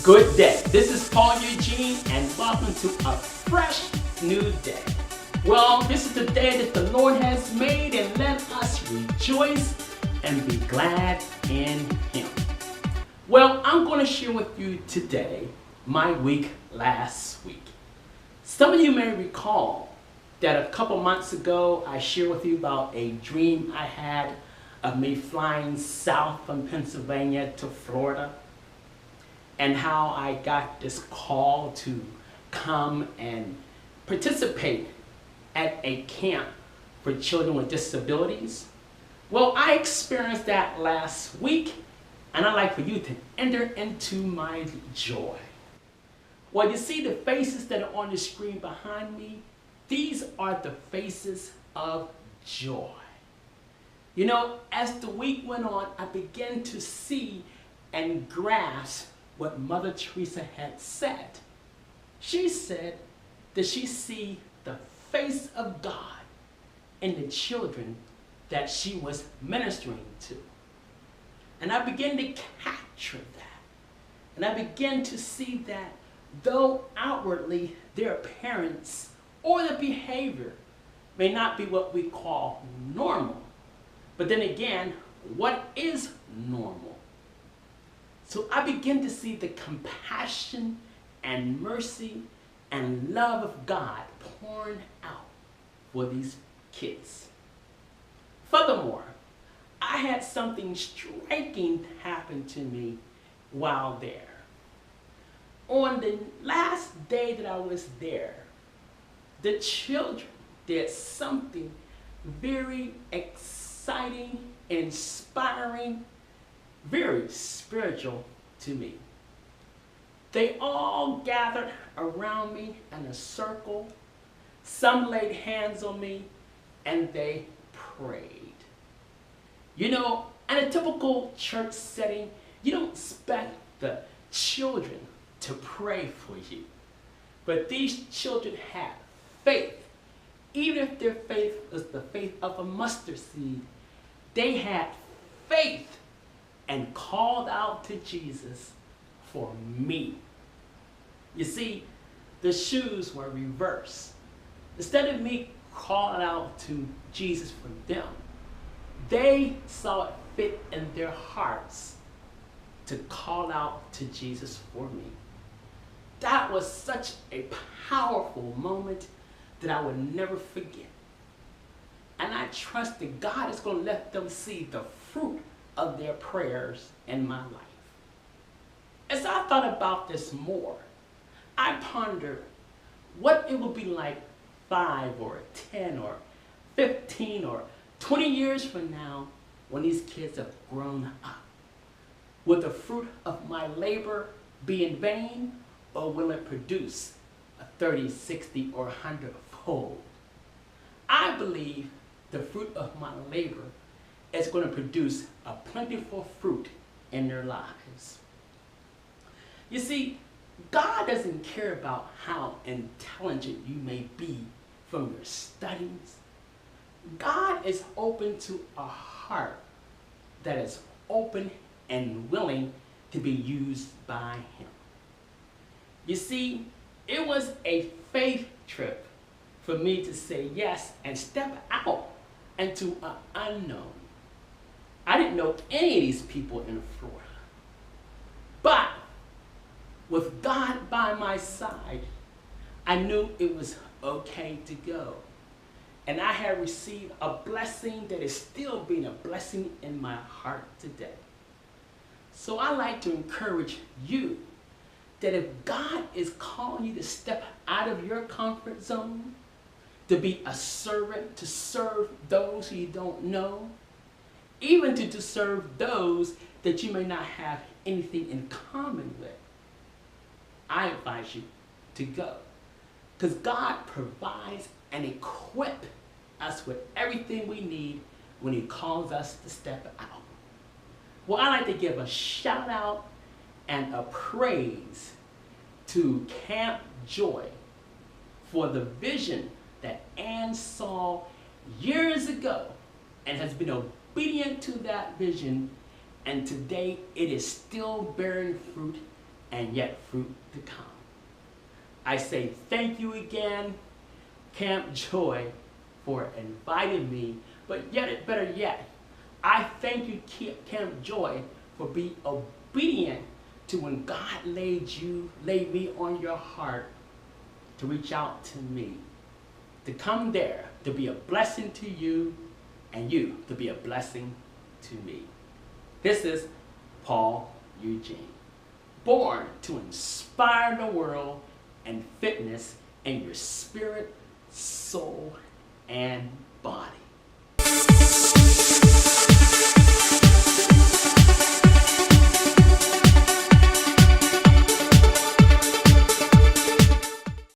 Good day. This is Paul Eugene and welcome to a fresh new day. Well, this is the day that the Lord has made and let us rejoice and be glad in Him. Well, I'm going to share with you today my week last week. Some of you may recall that a couple months ago I shared with you about a dream I had of me flying south from Pennsylvania to Florida, and how I got this call to come and participate at a camp for children with disabilities. Well, I experienced that last week, and I'd like for you to enter into my joy. Well, you see the faces that are on the screen behind me? These are the faces of joy. You know, as the week went on, I began to see and grasp what Mother Teresa had said. She said that she see the face of God in the children that she was ministering to. And I began to capture that. And I began to see that though outwardly their appearance or their behavior may not be what we call normal, but then again, what is normal? So I begin to see the compassion and mercy and love of God pouring out for these kids. Furthermore, I had something striking happen to me while there. On the last day that I was there, the children did something very exciting, inspiring, very spiritual to me. They all gathered around me in a circle. Some laid hands on me and they prayed. You know, in a typical church setting, you don't expect the children to pray for you. But these children had faith. Even if their faith was the faith of a mustard seed, they had faith and called out to Jesus for me. You see, the shoes were reversed. Instead of me calling out to Jesus for them, they saw it fit in their hearts to call out to Jesus for me. That was such a powerful moment that I would never forget. And I trust that God is going to let them see the fruit of their prayers in my life. As I thought about this more, I pondered what it would be like 5 or 10 or 15 or 20 years from now when these kids have grown up. Will the fruit of my labor be in vain, or will it produce a 30, 60, or 100-fold? I believe the fruit of my labor is going to produce a plentiful fruit in their lives. You see, God doesn't care about how intelligent you may be from your studies. God is open to a heart that is open and willing to be used by Him. You see, it was a faith trip for me to say yes and step out into an unknown. I didn't know any of these people in Florida. But with God by my side, I knew it was okay to go. And I had received a blessing that is still being a blessing in my heart today. So I like to encourage you that if God is calling you to step out of your comfort zone, to be a servant, to serve those who you don't know, even to serve those that you may not have anything in common with, I advise you to go. Because God provides and equips us with everything we need when He calls us to step out. Well, I like to give a shout out and a praise to Camp Joy for the vision that Ann saw years ago and has been obedient to that vision, and today it is still bearing fruit and yet fruit to come. I say thank you again, Camp Joy, for inviting me, but better yet, I thank you, Camp Joy, for being obedient to when God laid me on your heart to reach out to me, to come there, to be a blessing to you, and you to be a blessing to me. This is Paul Eugene, born to inspire the world and fitness in your spirit, soul, and body.